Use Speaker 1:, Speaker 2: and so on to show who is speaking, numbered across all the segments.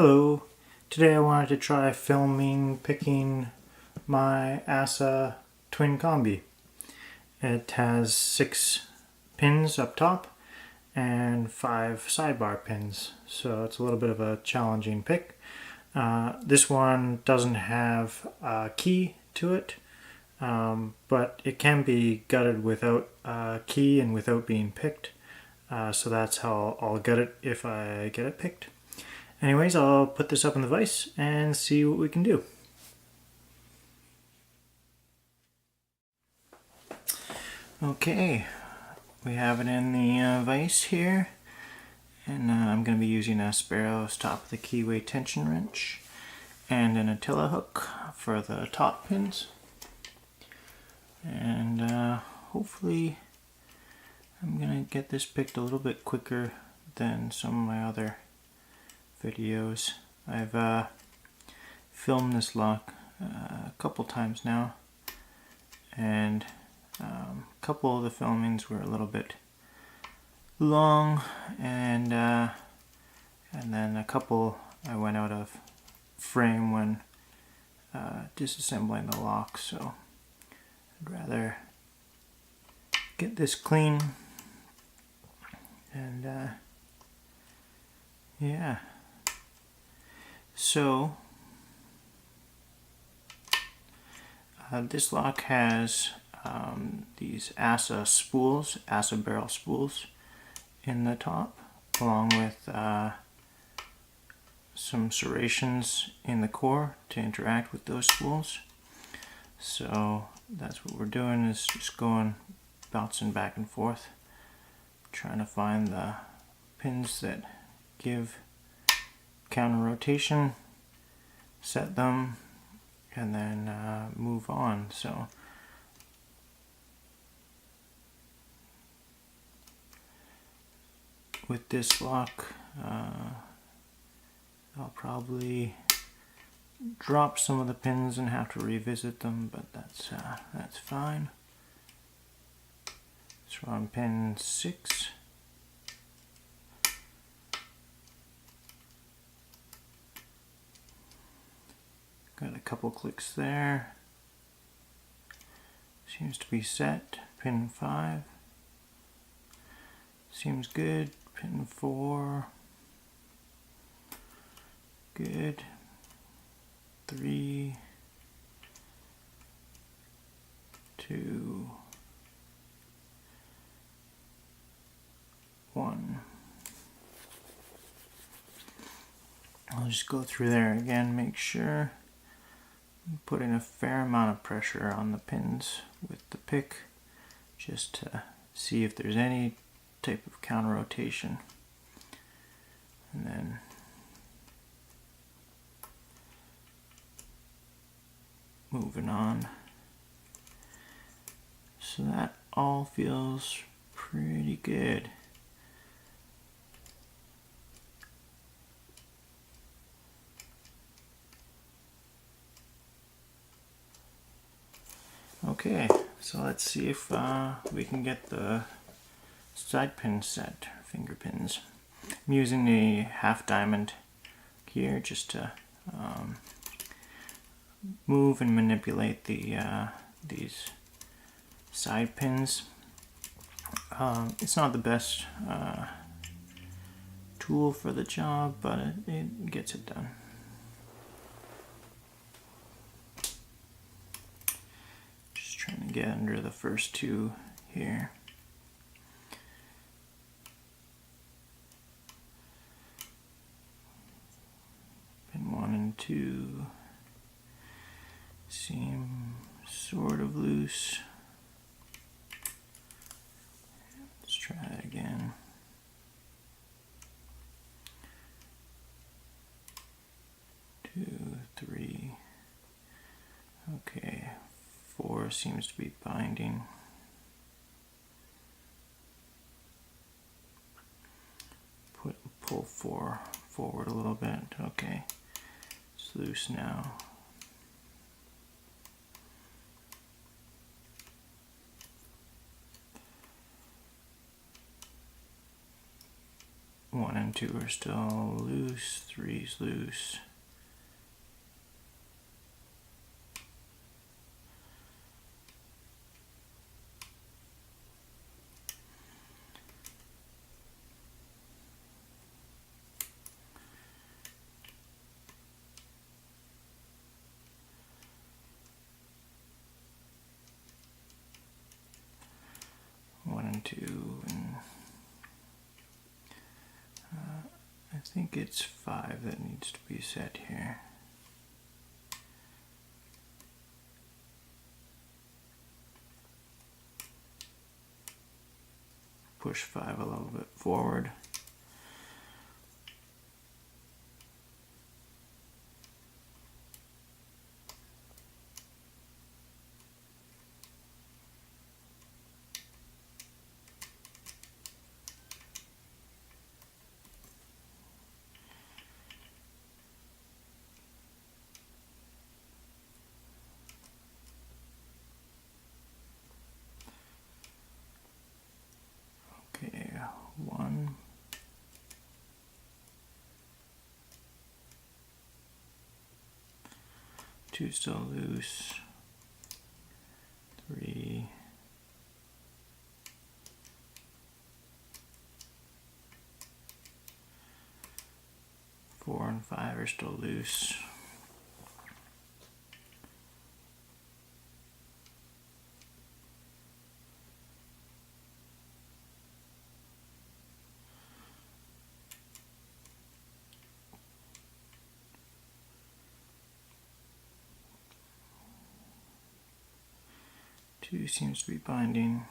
Speaker 1: Hello, today I wanted to try picking my ASSA twin combi. It has 6 pins up top and 5 sidebar pins, so it's a little bit of a challenging pick. This one doesn't have a key to it, but it can be gutted without a key and without being picked, so that's how I'll gut it if I get it picked. Anyways, I'll put this up in the vise and see what we can do. Okay, we have it in the vise here, and I'm going to be using a Sparrow's top of the keyway tension wrench and an Attila hook for the top pins. And hopefully I'm going to get this picked a little bit quicker than some of my other videos. I've filmed this lock a couple times now, and a couple of the filmings were a little bit long, and then a couple I went out of frame when disassembling the lock, so I'd rather get this clean. And yeah. So, this lock has these ASSA spools, ASSA barrel spools in the top, along with some serrations in the core to interact with those spools. So that's what we're doing, is just bouncing back and forth, trying to find the pins that give counter rotation, set them, and then move on. So with this lock, I'll probably drop some of the pins and have to revisit them, but that's fine. So we're on pin 6. Got a couple clicks there. Seems to be set. Pin 5. Seems good. Pin 4. Good. 3. 2. 1. I'll just go through there again, make sure. Putting a fair amount of pressure on the pins with the pick, just to see if there's any type of counter rotation. And then moving on. So that all feels pretty good. Okay, so let's see if we can get the side pin set, finger pins. I'm using the half diamond here just to move and manipulate these side pins. It's not the best tool for the job, but it gets it done. Trying to get under the first 2 here. Pin 1 and 2 seem sort of loose. Let's try it again. Two, 3. Okay. 4 seems to be binding. Pull 4 forward a little bit. Okay, it's loose now. 1 and 2 are still loose, 3's loose. One and 2, and I think it's 5 that needs to be set here. Push 5 a little bit forward. Okay, 1. 2 still loose. 3. 4 and 5 are still loose. Two seems to be binding.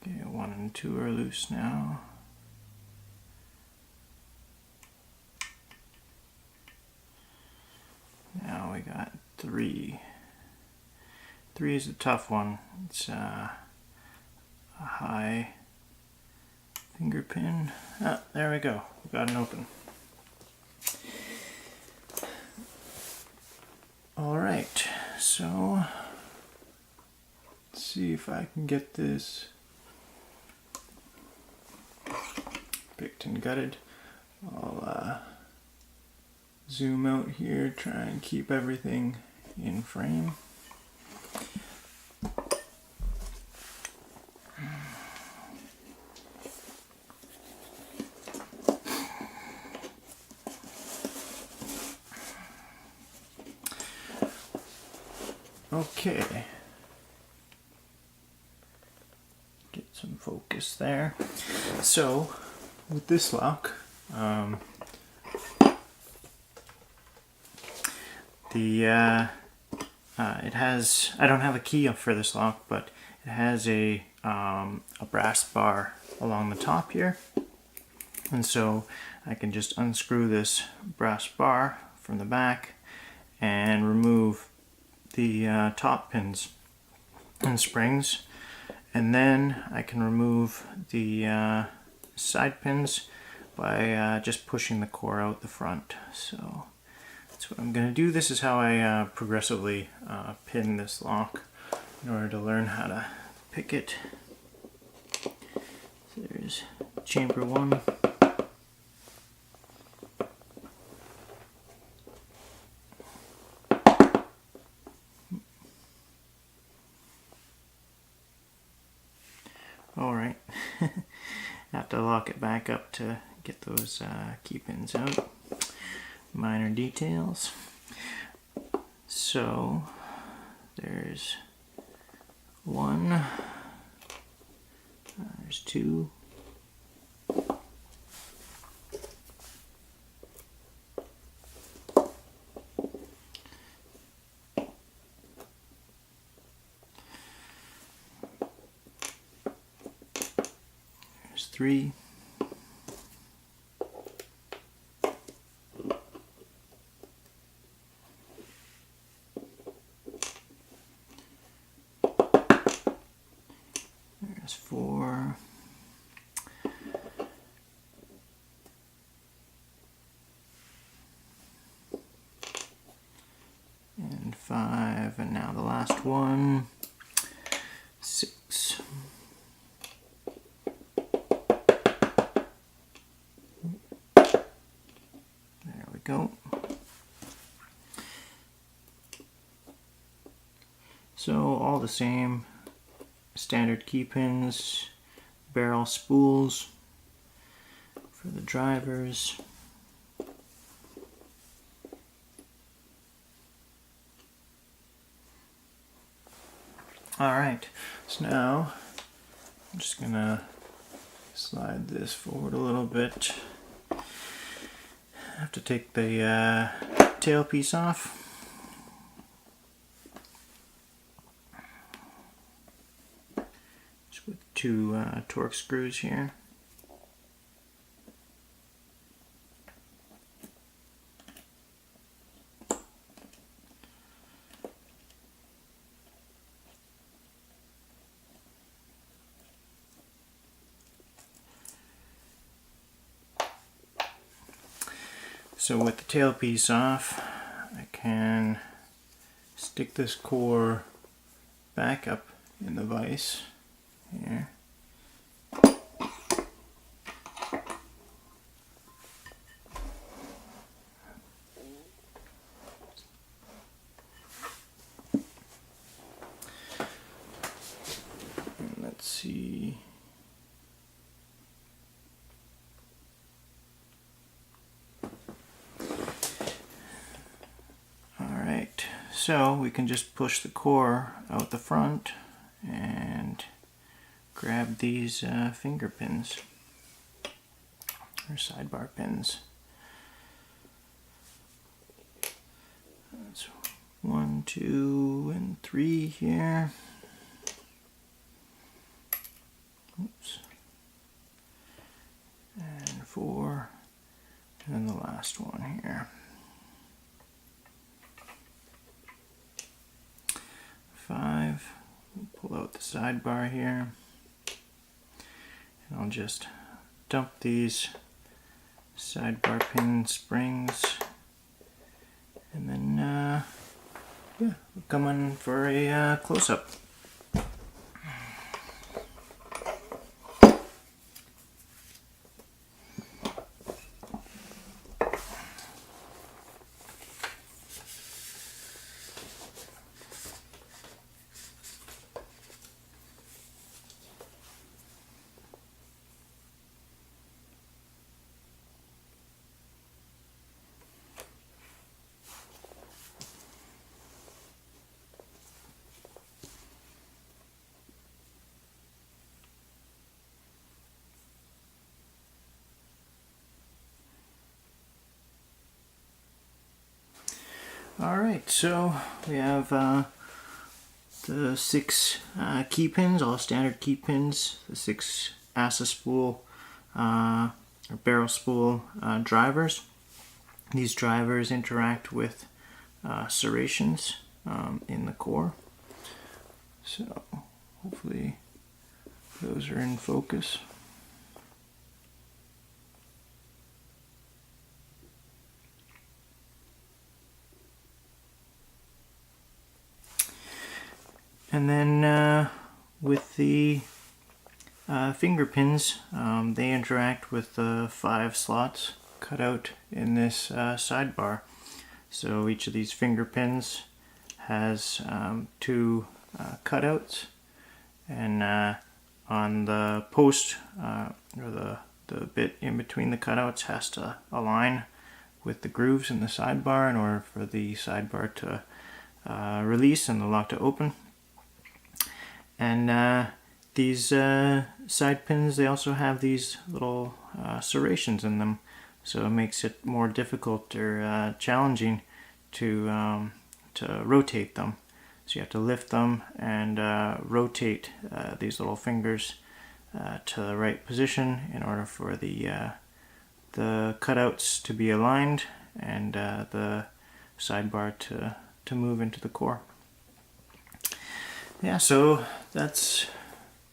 Speaker 1: Okay, 1 and 2 are loose now. Now we got 3. 3 is a tough one. It's a high finger pin. Ah, there we go. We got an open. Alright, so let's see if I can get this picked and gutted. I'll zoom out here, try and keep everything in frame. Okay, get some focus there. So with this lock, it has, I don't have a key for this lock, but it has a brass bar along the top here, and so I can just unscrew this brass bar from the back and remove the top pins and springs, and then I can remove the side pins by just pushing the core out the front. So that's what I'm going to do. This is how I progressively pin this lock in order to learn how to pick it. So there's chamber 1. Alright, have to lock it back up to get those key pins out. Minor details. So there's 1, there's 2, there's 3, there's 4, 5, and now the last one, 6. There we go. So all the same, standard key pins, barrel spools for the drivers. Alright, so now I'm just gonna slide this forward a little bit. I have to take the tailpiece off. Just with 2 torque screws here. So with the tailpiece off, I can stick this core back up in the vise here. And let's see. So we can just push the core out the front and grab these finger pins or sidebar pins. That's 1, 2, and 3 here. Oops. And 4, and then the last one here. 5, pull out the sidebar here, and I'll just dump these sidebar pin springs, and then yeah, we'll come in for a close-up. Alright, so we have the 6 key pins, all standard key pins, the 6 ASSA spool or barrel spool drivers. These drivers interact with serrations in the core. So hopefully those are in focus. And then with the finger pins, they interact with the 5 slots cut out in this sidebar. So each of these finger pins has 2 cutouts, and on the post or the bit in between the cutouts has to align with the grooves in the sidebar in order for the sidebar to release and the lock to open. And these side pins, they also have these little serrations in them, so it makes it more difficult or challenging to rotate them. So you have to lift them and rotate these little fingers to the right position in order for the cutouts to be aligned and the sidebar to move into the core. Yeah, so that's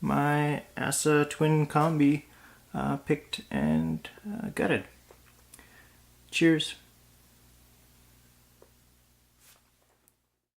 Speaker 1: my ASSA twin combi picked and gutted. Cheers.